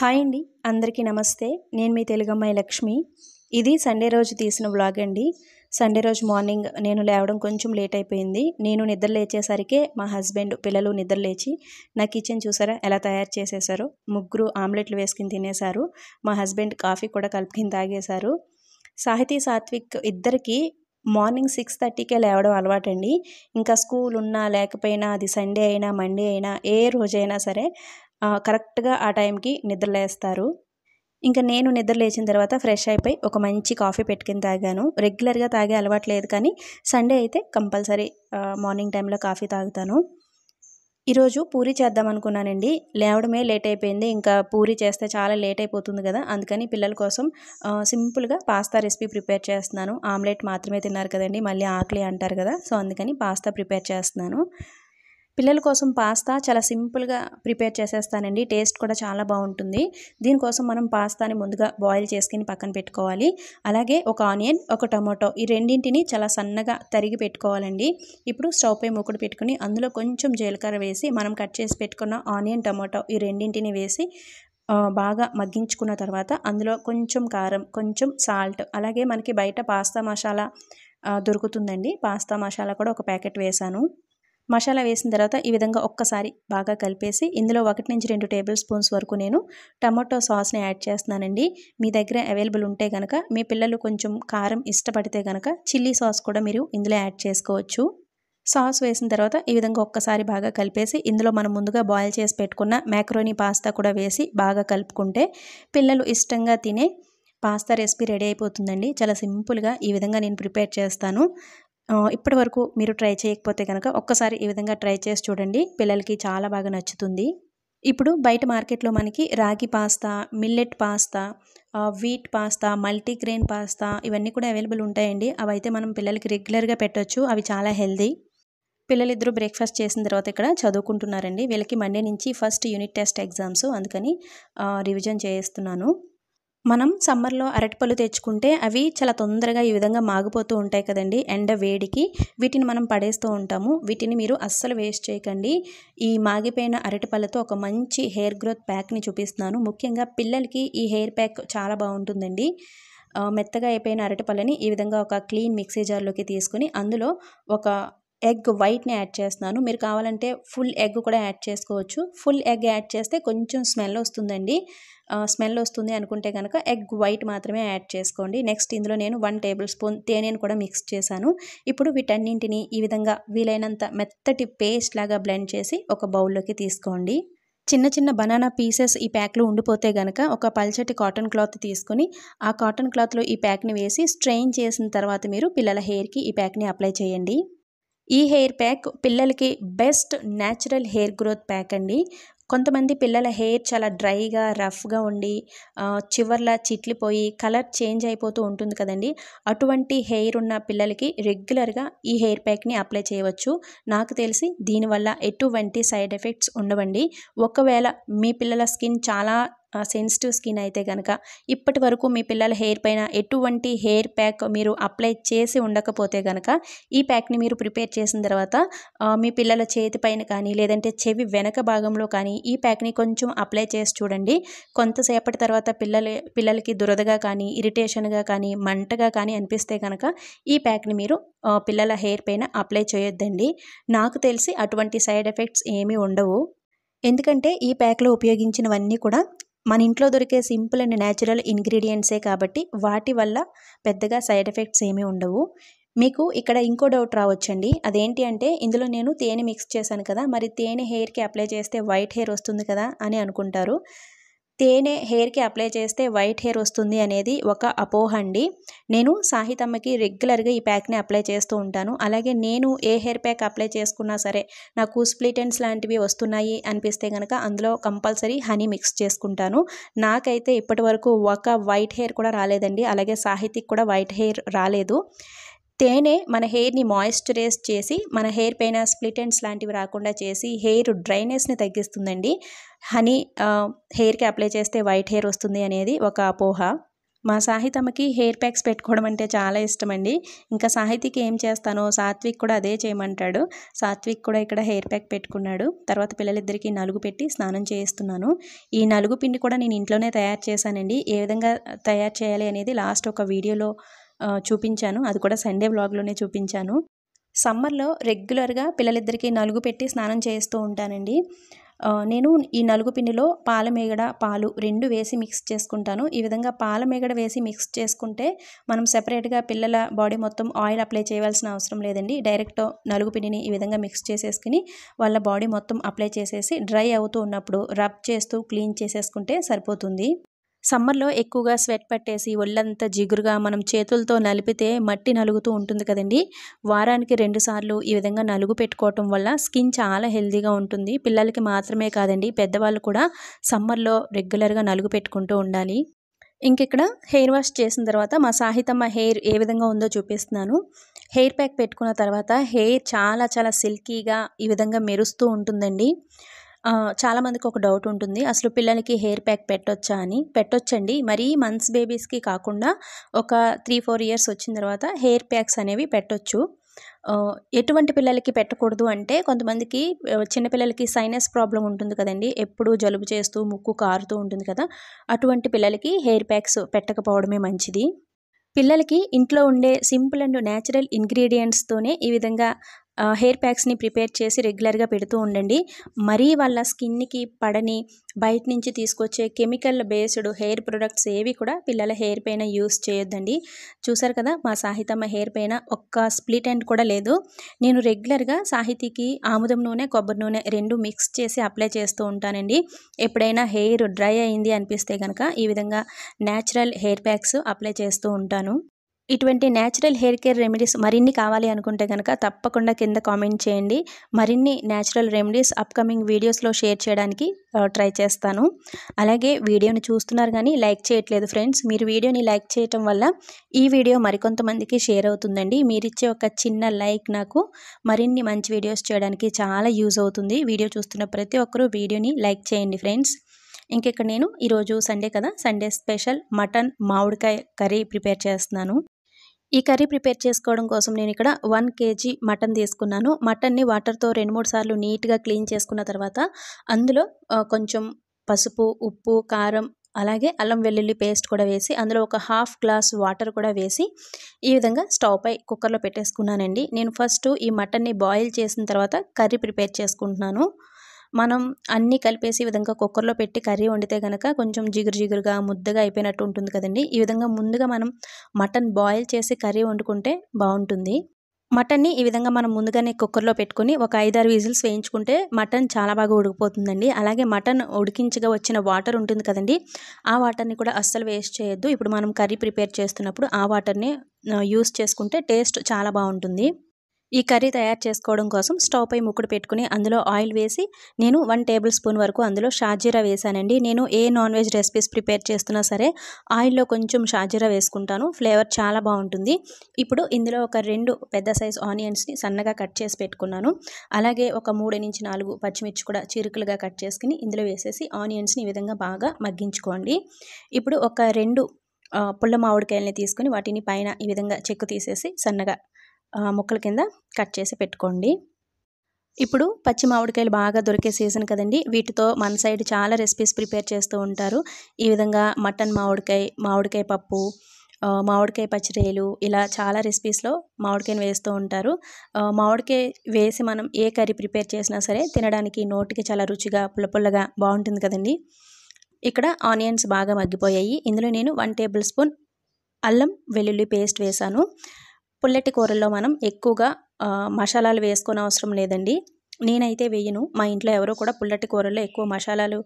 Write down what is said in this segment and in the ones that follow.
Hi అండి, అందరికీ నమస్తే. నేను మీ తెలుగమ్మాయి లక్ష్మి. ఇది సండే రోజు తీసిన వ్లాగ్ అండి. సండే రోజు మార్నింగ్ నేను లేవడం కొంచెం లేట్ అయిపోయింది. నేను నిద్ర లేచేసరికి మా హస్బెండ్ పిల్లలు నిద్ర లేచి నా కిచెన్ చూసారా ఎలా తయారు చేసేసారో. ముగ్గురు ఆమ్లెట్లు వేసుకుని తినేశారు. మా హస్బెండ్ కాఫీ కూడా కలుపుకుని తాగేశారు. సాహితీ సాత్విక్ ఇద్దరికి మార్నింగ్ 6:30కే లేవడం అలవాటండి. ఇంకా స్కూల్ ఉన్నా లేకపోయినా, అది సండే అయినా మండే అయినా ఏ రోజైనా సరే కరెక్ట్గా ఆ టైంకి నిద్రలేస్తారు. ఇంకా నేను నిద్ర లేచిన తర్వాత ఫ్రెష్ అయిపోయి ఒక మంచి కాఫీ పెట్టుకుని తాగాను. రెగ్యులర్గా తాగే అలవాటు లేదు, కానీ సండే అయితే కంపల్సరీ మార్నింగ్ టైంలో కాఫీ తాగుతాను. ఈరోజు పూరి చేద్దాం అనుకున్నానండి. లేవడమే లేట్ అయిపోయింది. ఇంకా పూరి చేస్తే చాలా లేట్ అయిపోతుంది కదా, అందుకని పిల్లల కోసం సింపుల్గా పాస్తా రెసిపీ ప్రిపేర్ చేస్తున్నాను. ఆమ్లెట్ మాత్రమే తిన్నారు కదండి, మళ్ళీ ఆకలి అంటారు కదా, సో అందుకని పాస్తా ప్రిపేర్ చేస్తున్నాను. పిల్లల కోసం పాస్తా చాలా సింపుల్గా ప్రిపేర్ చేసేస్తానండి. టేస్ట్ కూడా చాలా బాగుంటుంది. దీనికోసం మనం పాస్తాని ముందుగా బాయిల్ చేసుకుని పక్కన పెట్టుకోవాలి. అలాగే ఒక ఆనియన్, ఒక టమాటో, ఈ రెండింటిని చాలా సన్నగా తరిగి పెట్టుకోవాలండి. ఇప్పుడు స్టవ్ పై మూకుడు పెట్టుకుని అందులో కొంచెం జీలకర్ర వేసి మనం కట్ చేసి పెట్టుకున్న ఆనియన్, టమాటో ఈ రెండింటిని వేసి బాగా మగ్గించుకున్న తర్వాత అందులో కొంచెం కారం, కొంచెం సాల్ట్, అలాగే మనకి బయట పాస్తా మసాలా దొరుకుతుందండి. పాస్తా మసాలా కూడా ఒక ప్యాకెట్ వేసాను. మసాలా వేసిన తర్వాత ఈ విధంగా ఒక్కసారి బాగా కలిపేసి ఇందులో 1 నుంచి 2 టేబుల్ స్పూన్స్ వరకు నేను టమాటో సాస్ని యాడ్ చేస్తున్నానండి. మీ దగ్గర అవైలబుల్ ఉంటే కనుక, మీ పిల్లలు కొంచెం కారం ఇష్టపడితే కనుక చిల్లీ సాస్ కూడా మీరు ఇందులో యాడ్ చేసుకోవచ్చు. సాస్ వేసిన తర్వాత ఈ విధంగా ఒక్కసారి బాగా కలిపేసి ఇందులో మనం ముందుగా బాయిల్ చేసి పెట్టుకున్న మ్యాక్రోనీ పాస్తా కూడా వేసి బాగా కలుపుకుంటే పిల్లలు ఇష్టంగా తినే పాస్తా రెసిపీ రెడీ అయిపోతుందండి. చాలా సింపుల్గా ఈ విధంగా నేను ప్రిపేర్ చేస్తాను. ఇప్పటి వరకు మీరు ట్రై చేయకపోతే కనుక ఒక్కసారి ఈ విధంగా ట్రై చేసి చూడండి, పిల్లలకి చాలా బాగా నచ్చుతుంది. ఇప్పుడు బయట మార్కెట్లో మనకి రాగి pasta, millet pasta, wheat pasta, multigrain pasta ఇవన్నీ కూడా అవైలబుల్ ఉంటాయండి. అవైతే మనం పిల్లలకి రెగ్యులర్గా పెట్టొచ్చు. అవి చాలా హెల్దీ. పిల్లలిద్దరూ బ్రేక్ఫాస్ట్ చేసిన తర్వాత ఇక్కడ చదువుకుంటున్నారండి. వీళ్ళకి మండే నుంచి ఫస్ట్ యూనిట్ టెస్ట్ ఎగ్జామ్స్, అందుకని రివిజన్ చేస్తున్నాను. మనం సమ్మర్లో అరటిపళ్ళు తెచ్చుకుంటే అవి చాలా తొందరగా ఈ విధంగా మాగిపోతూ ఉంటాయి కదండి, ఎండ వేడికి. వీటిని మనం పడేస్తూ ఉంటాము. వీటిని మీరు అస్సలు వేస్ట్ చేయకండి. ఈ మాగిపోయిన అరటిపళ్ళతో ఒక మంచి హెయిర్ గ్రోత్ ప్యాక్ని చూపిస్తున్నాను. ముఖ్యంగా పిల్లలకి ఈ హెయిర్ ప్యాక్ చాలా బాగుంటుందండి. మెత్తగా అయిపోయిన అరటిపళ్ళని ఈ విధంగా ఒక క్లీన్ మిక్సీ జార్లోకి తీసుకుని అందులో ఒక ఎగ్ వైట్ని యాడ్ చేస్తున్నాను. మీరు కావాలంటే ఫుల్ ఎగ్ కూడా యాడ్ చేసుకోవచ్చు. ఫుల్ ఎగ్ యాడ్ చేస్తే కొంచెం స్మెల్ వస్తుందండి. స్మెల్ వస్తుంది అనుకుంటే కనుక ఎగ్ వైట్ మాత్రమే యాడ్ చేసుకోండి. నెక్స్ట్ ఇందులో నేను 1 టేబుల్ స్పూన్ తేనెను కూడా మిక్స్ చేశాను. ఇప్పుడు వీటన్నింటినీ ఈ విధంగా వీలైనంత మెత్తటి పేస్ట్ లాగా బ్లెండ్ చేసి ఒక బౌల్లోకి తీసుకోండి. చిన్న చిన్న బనానా పీసెస్ ఈ ప్యాక్లో ఉండిపోతే కనుక ఒక పల్చటి కాటన్ క్లాత్ తీసుకుని ఆ కాటన్ క్లాత్లో ఈ ప్యాక్ని వేసి స్ట్రెయిన్ చేసిన తర్వాత మీరు పిల్లల హెయిర్కి ఈ ప్యాక్ని అప్లై చేయండి. ఈ హెయిర్ ప్యాక్ పిల్లలకి best natural hair growth pack అండి. కొంతమంది పిల్లల హెయిర్ చాలా డ్రైగా, రఫ్గా ఉండి చివర్లా చిట్లిపోయి కలర్ చేంజ్ అయిపోతూ ఉంటుంది కదండి. అటువంటి హెయిర్ ఉన్న పిల్లలకి రెగ్యులర్గా ఈ హెయిర్ ప్యాక్ని అప్లై చేయవచ్చు. నాకు తెలిసి దీనివల్ల ఎటువంటి సైడ్ ఎఫెక్ట్స్ ఉండవండి. ఒకవేళ మీ పిల్లల స్కిన్ చాలా సెన్సిటివ్ స్కిన్ అయితే కనుక, ఇప్పటి వరకు మీ పిల్లల హెయిర్ పైన ఎటువంటి హెయిర్ ప్యాక్ మీరు అప్లై చేసి ఉండకపోతే కనుక, ఈ ప్యాక్ని మీరు ప్రిపేర్ చేసిన తర్వాత మీ పిల్లల చేతి పైన కానీ లేదంటే చెవి వెనక భాగంలో కానీ ఈ ప్యాక్ని కొంచెం అప్లై చేసి చూడండి. కొంతసేపటి తర్వాత పిల్లలకి దురదగా కానీ, ఇరిటేషన్గా కానీ, మంటగా కానీ అనిపిస్తే కనుక ఈ ప్యాక్ని మీరు పిల్లల హెయిర్ పైన అప్లై చేయొద్దండి. నాకు తెలిసి అటువంటి సైడ్ ఎఫెక్ట్స్ ఏమీ ఉండవు. ఎందుకంటే ఈ ప్యాక్లో ఉపయోగించినవన్నీ కూడా మన ఇంట్లో దొరికే సింపుల్ అండ్ న్యాచురల్ ఇంగ్రీడియంట్సే కాబట్టి వాటి వల్ల పెద్దగా సైడ్ ఎఫెక్ట్స్ ఏమీ ఉండవు. మీకు ఇక్కడ ఇంకో డౌట్ రావచ్చండి. అదేంటి అంటే, ఇందులో నేను తేనె మిక్స్ చేశాను కదా, మరి తేనె హెయిర్కి అప్లై చేస్తే వైట్ హెయిర్ వస్తుంది కదా అని అనుకుంటారు. తేనె హెయిర్కి అప్లై చేస్తే వైట్ హెయిర్ వస్తుంది అనేది ఒక అపోహ అండి. నేను సాహితమ్మకి రెగ్యులర్గా ఈ ప్యాక్ని అప్లై చేస్తూ ఉంటాను. అలాగే నేను ఏ హెయిర్ ప్యాక్ అప్లై చేసుకున్నా సరే నాకు స్ప్లిట్ ఎండ్స్ లాంటివి వస్తున్నాయి అనిపిస్తే కనుక అందులో కంపల్సరీ హనీ మిక్స్ చేసుకుంటాను. నాకైతే ఇప్పటి వరకు ఒక వైట్ హెయిర్ కూడా రాలేదండి. అలాగే సాహితికి కూడా వైట్ హెయిర్ రాలేదు. తేనె మన హెయిర్ని మాయిశ్చరైజ్ చేసి మన హెయిర్ పైన స్ప్లిట్ ఎండ్స్ లాంటివి రాకుండా చేసి హెయిర్ డ్రైనెస్ని తగ్గిస్తుందండి. హనీ హెయిర్కి అప్లై చేస్తే వైట్ హెయిర్ వస్తుంది అనేది ఒక అపోహ. మా సాహితమ్మకి హెయిర్ ప్యాక్స్ పెట్టుకోవడం అంటే చాలా ఇష్టమండి. ఇంకా సాహితీకి ఏం చేస్తానో సాత్విక్ కూడా అదే చేయమంటాడు. సాత్విక్ కూడా ఇక్కడ హెయిర్ ప్యాక్ పెట్టుకున్నాడు. తర్వాత పిల్లలిద్దరికీ నలుగు పెట్టి స్నానం చేయిస్తున్నాను. ఈ నలుగు పిండి కూడా నేను ఇంట్లోనే తయారు చేశానండి. ఏ విధంగా తయారు చేయాలి అనేది లాస్ట్ ఒక వీడియోలో చూపించాను. అది కూడా సండే వ్లాగ్లోనే చూపించాను. సమ్మర్లో రెగ్యులర్గా పిల్లలిద్దరికీ నలుగు పెట్టి స్నానం చేస్తూ ఉంటానండి. నేను ఈ నలుగు పిండిలో పాలమేగడ, పాలు 2 వేసి మిక్స్ చేసుకుంటాను. ఈ విధంగా పాలమేగడ వేసి మిక్స్ చేసుకుంటే మనం సెపరేట్గా పిల్లల బాడీ మొత్తం ఆయిల్ అప్లై చేయవలసిన అవసరం లేదండి. డైరెక్ట్ నలుగు పిండిని ఈ విధంగా మిక్స్ చేసేసుకుని వాళ్ళ బాడీ మొత్తం అప్లై చేసేసి డ్రై అవుతూ ఉన్నప్పుడు రబ్ చేస్తూ క్లీన్ చేసేసుకుంటే సరిపోతుంది. సమ్మర్లో ఎక్కువగా స్వెట్ పట్టేసి ఒళ్ళంతా జిగురుగా మనం చేతులతో నలిపితే మట్టి నలుగుతూ ఉంటుంది కదండి. వారానికి 2 సార్లు ఈ విధంగా నలుగు పెట్టుకోవటం వల్ల స్కిన్ చాలా హెల్తీగా ఉంటుంది. పిల్లలకి మాత్రమే కాదండి, పెద్దవాళ్ళు కూడా సమ్మర్లో రెగ్యులర్గా నలుగు పెట్టుకుంటూ ఉండాలి. ఇంకిక్కడ హెయిర్ వాష్ చేసిన తర్వాత మా సాహితమ్మ హెయిర్ ఏ విధంగా ఉందో చూపిస్తున్నాను. హెయిర్ ప్యాక్ పెట్టుకున్న తర్వాత హెయిర్ చాలా చాలా సిల్కీగా ఈ విధంగా మెరుస్తూ ఉంటుందండి. చాలామందికి ఒక డౌట్ ఉంటుంది, అసలు పిల్లలకి హెయిర్ ప్యాక్ పెట్టొచ్చా అని. పెట్టొచ్చండి. మరీ మంత్స్ బేబీస్కి కాకుండా ఒక 3-4 ఇయర్స్ వచ్చిన తర్వాత హెయిర్ ప్యాక్స్ అనేవి పెట్టొచ్చు. ఎటువంటి పిల్లలకి పెట్టకూడదు అంటే, కొంతమందికి చిన్నపిల్లలకి సైనస్ ప్రాబ్లం ఉంటుంది కదండి, ఎప్పుడు జలుబు చేస్తూ ముక్కు కారుతూ ఉంటుంది కదా, అటువంటి పిల్లలకి హెయిర్ ప్యాక్స్ పెట్టకపోవడమే మంచిది. పిల్లలకి ఇంట్లో ఉండే సింపుల్ అండ్ న్యాచురల్ ఇంగ్రీడియంట్స్తోనే ఈ విధంగా హెయిర్ ప్యాక్స్ని ప్రిపేర్ చేసి రెగ్యులర్గా పెడుతూ ఉండండి. మరీ వాళ్ళ స్కిన్కి పడని బయట నుంచి తీసుకొచ్చే కెమికల్ బేస్డ్ హెయిర్ ప్రొడక్ట్స్ ఏవి కూడా పిల్లల హెయిర్ పైన యూస్ చేయొద్దండి. చూసారు కదా, మా సాహితమ్మ హెయిర్ పైన ఒక్క స్ప్లిట్ ఎండ్ కూడా లేదు. నేను రెగ్యులర్గా సాహితీకి ఆముదం నూనె, కొబ్బరి నూనె 2 మిక్స్ చేసి అప్లై చేస్తూ ఉంటానండి. ఎప్పుడైనా హెయిర్ డ్రై అయింది అనిపిస్తే కనుక ఈ విధంగా న్యాచురల్ హెయిర్ ప్యాక్స్ అప్లై చేస్తూ ఉంటాను. ఇటువంటి న్యాచురల్ హెయిర్ కేర్ రెమెడీస్ మరిన్ని కావాలి అనుకుంటే కనుక తప్పకుండా కింద కామెంట్ చేయండి. మరిన్ని న్యాచురల్ రెమెడీస్ అప్కమింగ్ వీడియోస్లో షేర్ చేయడానికి ట్రై చేస్తాను. అలాగే వీడియోని చూస్తున్నారు కానీ లైక్ చేయట్లేదు ఫ్రెండ్స్. మీరు వీడియోని లైక్ చేయటం వల్ల ఈ వీడియో మరికొంతమందికి షేర్ అవుతుందండి. మీరిచ్చే ఒక చిన్న లైక్ నాకు మరిన్ని మంచి వీడియోస్ చేయడానికి చాలా యూజ్ అవుతుంది. వీడియో చూస్తున్న ప్రతి ఒక్కరూ వీడియోని లైక్ చేయండి ఫ్రెండ్స్. ఇంకెక్కడ నేను ఈరోజు సండే కదా, సండే స్పెషల్ మటన్ మామిడికాయ కర్రీ ప్రిపేర్ చేస్తున్నాను. ఈ కర్రీ ప్రిపేర్ చేసుకోవడం కోసం నేను ఇక్కడ 1 kg మటన్ తీసుకున్నాను. మటన్ని వాటర్తో 2-3 సార్లు నీట్గా క్లీన్ చేసుకున్న తర్వాత అందులో కొంచెం పసుపు, ఉప్పు, కారం, అలాగే అల్లం వెల్లుల్లి పేస్ట్ కూడా వేసి అందులో ఒక 1/2 గ్లాస్ వాటర్ కూడా వేసి ఈ విధంగా స్టవ్ పై కుక్కర్లో పెట్టేసుకున్నానండి. నేను ఫస్ట్ ఈ మటన్ని బాయిల్ చేసిన తర్వాత కర్రీ ప్రిపేర్ చేసుకుంటున్నాను. మనం అన్నీ కలిపేసి ఈ విధంగా కుక్కర్లో పెట్టి కర్రీ వండితే కనుక కొంచెం జిగురుగా ముద్దగా అయిపోయినట్టు ఉంటుంది కదండి. ఈ విధంగా ముందుగా మనం మటన్ బాయిల్ చేసి కర్రీ వండుకుంటే బాగుంటుంది. మటన్ని ఈ విధంగా మనం ముందుగానే కుక్కర్లో పెట్టుకుని ఒక 5-6 విజిల్స్ వేయించుకుంటే మటన్ చాలా బాగా ఉడికిపోతుందండి. అలాగే మటన్ ఉడికించగా వచ్చిన వాటర్ ఉంటుంది కదండి, ఆ వాటర్ని కూడా అస్సలు వేస్ట్ చేయొద్దు. ఇప్పుడు మనం కర్రీ ప్రిపేర్ చేస్తున్నప్పుడు ఆ వాటర్ని యూస్ చేసుకుంటే టేస్ట్ చాలా బాగుంటుంది. ఈ కర్రీ తయారు చేసుకోవడం కోసం స్టవ్ పై ముక్కుడు పెట్టుకుని అందులో ఆయిల్ వేసి నేను 1 టేబుల్ స్పూన్ వరకు అందులో షాజీరా వేసానండి. నేను ఏ నాన్ వెజ్ రెసిపీస్ ప్రిపేర్ చేస్తున్నా సరే ఆయిల్లో కొంచెం షాజీరా వేసుకుంటాను. ఫ్లేవర్ చాలా బాగుంటుంది. ఇప్పుడు ఇందులో ఒక 2 పెద్ద సైజ్ ఆనియన్స్ని సన్నగా కట్ చేసి పెట్టుకున్నాను. అలాగే ఒక 3-4 పచ్చిమిర్చి కూడా చిరుకులుగా కట్ చేసుకుని ఇందులో వేసేసి ఆనియన్స్ని ఈ విధంగా బాగా మగ్గించుకోండి. ఇప్పుడు ఒక 2 పుల్ల మామిడికాయలని తీసుకుని వాటిని పైన ఈ విధంగా చెక్కు తీసేసి సన్నగా ముక్కల కింద కట్ చేసి పెట్టుకోండి. ఇప్పుడు పచ్చి మామిడికాయలు బాగా దొరికే సీజన్ కదండి, వీటితో మన సైడ్ చాలా రెసిపీస్ ప్రిపేర్ చేస్తూ ఉంటారు. ఈ విధంగా మటన్ మామిడికాయ పప్పు, మామిడికాయ పచ్చిరేలు, ఇలా చాలా రెసిపీస్లో మామిడికాయని వేస్తూ ఉంటారు. మామిడికాయ వేసి మనం ఏ కర్రీ ప్రిపేర్ చేసినా సరే తినడానికి నోటికి చాలా రుచిగా పుల్లగా బాగుంటుంది కదండి. ఇక్కడ ఆనియన్స్ బాగా మగ్గిపోయాయి. ఇందులో నేను 1 టేబుల్ స్పూన్ అల్లం వెల్లుల్లి పేస్ట్ వేసాను. పుల్లటి కూరల్లో మనం ఎక్కువగా మసాలాలు వేసుకొని అవసరం లేదండి. నేనైతే వేయను. మా ఇంట్లో ఎవరో కూడా పుల్లటి కూరల్లో ఎక్కువ మసాలాలు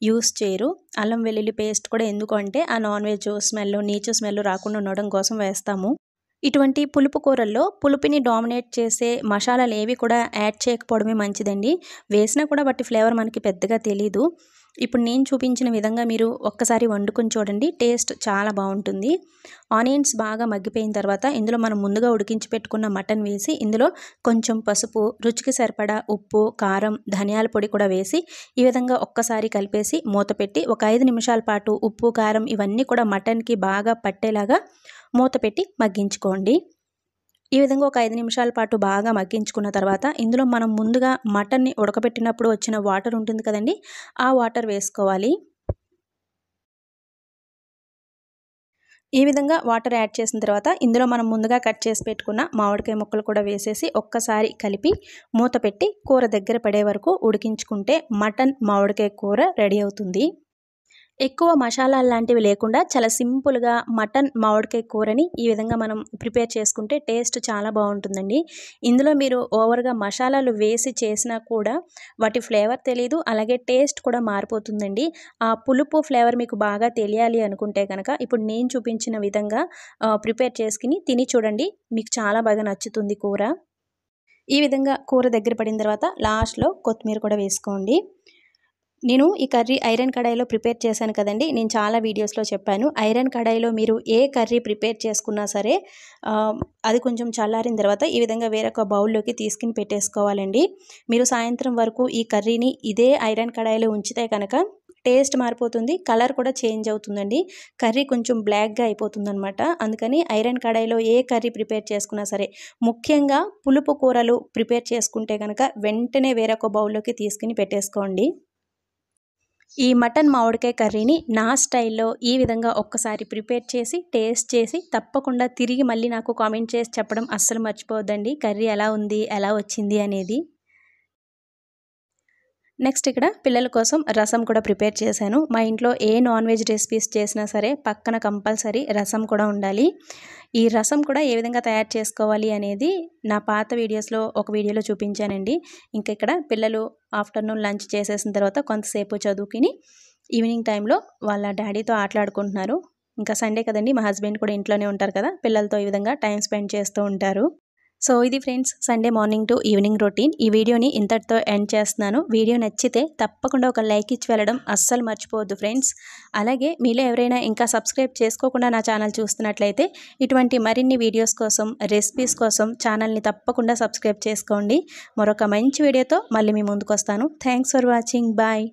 యూస్ చేయరు. అల్లం వెల్లుల్లి పేస్ట్ కూడా ఎందుకు అంటే ఆ నాన్ వెజ్ స్మెల్, నీచు స్మెల్ రాకుండా ఉండడం కోసం వేస్తాము. ఇటువంటి పులుపు కూరల్లో పులుపుని డామినేట్ చేసే మసాలాలు ఏవి కూడా యాడ్ చేయకపోవడమే మంచిదండి. వేసినా కూడా వాటి ఫ్లేవర్ మనకి పెద్దగా తెలీదు. ఇప్పుడు నేను చూపించిన విధంగా మీరు ఒక్కసారి వండుకొని చూడండి, టేస్ట్ చాలా బాగుంటుంది. ఆనియన్స్ బాగా మగ్గిపోయిన తర్వాత ఇందులో మనం ముందుగా ఉడికించి పెట్టుకున్న మటన్ వేసి ఇందులో కొంచెం పసుపు, రుచికి సరిపడా ఉప్పు, కారం, ధనియాల పొడి కూడా వేసి ఈ విధంగా ఒక్కసారి కలిపేసి మూత పెట్టి ఒక 5 నిమిషాల పాటు ఉప్పు, కారం ఇవన్నీ కూడా మటన్కి బాగా పట్టేలాగా మూత పెట్టి మగ్గించుకోండి. ఈ విధంగా ఒక 5 నిమిషాల పాటు బాగా మగ్గించుకున్న తర్వాత ఇందులో మనం ముందుగా మటన్ని ఉడకబెట్టినప్పుడు వచ్చిన వాటర్ ఉంటుంది కదండి, ఆ వాటర్ వేసుకోవాలి. ఈ విధంగా వాటర్ యాడ్ చేసిన తర్వాత ఇందులో మనం ముందుగా కట్ చేసి పెట్టుకున్న మామిడికాయ ముక్కలు కూడా వేసేసి ఒక్కసారి కలిపి మూత పెట్టి కూర దగ్గర పడే వరకు ఉడికించుకుంటే మటన్ మామిడికాయ కూర రెడీ అవుతుంది. ఎక్కువ మసాలాలు లాంటివి లేకుండా చాలా సింపుల్గా మటన్ మామిడికాయ కూరని ఈ విధంగా మనం ప్రిపేర్ చేసుకుంటే టేస్ట్ చాలా బాగుంటుందండి. ఇందులో మీరు ఓవర్గా మసాలాలు వేసి చేసినా కూడా వాటి ఫ్లేవర్ తెలీదు, అలాగే టేస్ట్ కూడా మారిపోతుందండి. ఆ పులుపు ఫ్లేవర్ మీకు బాగా తెలియాలి అనుకుంటే కనుక ఇప్పుడు నేను చూపించిన విధంగా ప్రిపేర్ చేసుకుని తిని చూడండి, మీకు చాలా బాగా నచ్చుతుంది కూర. ఈ విధంగా కూర దగ్గర పడిన తర్వాత లాస్ట్లో కొత్తిమీర కూడా వేసుకోండి. నేను ఈ కర్రీ ఐరన్ కడాయిలో ప్రిపేర్ చేశాను కదండి, నేను చాలా వీడియోస్లో చెప్పాను. ఐరన్ కడాయిలో మీరు ఏ కర్రీ ప్రిపేర్ చేసుకున్నా సరే అది కొంచెం చల్లారిన తర్వాత ఈ విధంగా వేరొక బౌల్లోకి తీసుకుని పెట్టేసుకోవాలండి. మీరు సాయంత్రం వరకు ఈ కర్రీని ఇదే ఐరన్ కడాయిలో ఉంచితే కనుక టేస్ట్ మారిపోతుంది, కలర్ కూడా చేంజ్ అవుతుందండి. కర్రీ కొంచెం బ్లాక్గా అయిపోతుందన్నమాట. అందుకని ఐరన్ కడాయిలో ఏ కర్రీ ప్రిపేర్ చేసుకున్నా సరే, ముఖ్యంగా పులుపు కూరలు ప్రిపేర్ చేసుకుంటే కనుక వెంటనే వేరొక బౌల్లోకి తీసుకుని పెట్టేసుకోండి. ఈ మటన్ మామిడికాయ కర్రీని నా స్టైల్లో ఈ విధంగా ఒక్కసారి ప్రిపేర్ చేసి టేస్ట్ చేసి తప్పకుండా తిరిగి మళ్ళీ నాకు కామెంట్ చేసి చెప్పడం అస్సలు మర్చిపోవద్దండి, కర్రీ ఎలా ఉంది, ఎలా వచ్చింది అనేది. నెక్స్ట్ ఇక్కడ పిల్లల కోసం రసం కూడా ప్రిపేర్ చేశాను. మా ఇంట్లో ఏ నాన్ వెజ్ రెసిపీస్ చేసినా సరే పక్కన కంపల్సరీ రసం కూడా ఉండాలి. ఈ రసం కూడా ఏ విధంగా తయారు చేసుకోవాలి అనేది నా పాత వీడియోస్లో ఒక వీడియోలో చూపించానండి. ఇంకా ఇక్కడ పిల్లలు ఆఫ్టర్నూన్ లంచ్ చేసేసిన తర్వాత కొంతసేపు చదువుకుని ఈవినింగ్ టైంలో వాళ్ళ డాడీతో ఆటలాడుకుంటున్నారు. ఇంకా సండే కదండి, మా హస్బెండ్ కూడా ఇంట్లోనే ఉంటారు కదా, పిల్లలతో ఈ విధంగా టైం స్పెండ్ చేస్తూ ఉంటారు. సో ఇది friends Sunday morning to evening routine. ఈ వీడియోని ఇంతటితో ఎండ్ చేస్తున్నాను. వీడియో నచ్చితే తప్పకుండా ఒక లైక్ ఇచ్చి వెళ్ళడం అస్సలు మర్చిపోవద్దు ఫ్రెండ్స్. అలాగే మీలో ఎవరైనా ఇంకా సబ్స్క్రైబ్ చేసుకోకుండా నా ఛానల్ చూస్తున్నట్లయితే ఇటువంటి మరిన్ని వీడియోస్ కోసం, రెసిపీస్ కోసం ఛానల్ని తప్పకుండా సబ్స్క్రైబ్ చేసుకోండి. మరొక మంచి వీడియోతో మళ్ళీ మీ ముందుకు వస్తాను. Thanks for watching. బాయ్.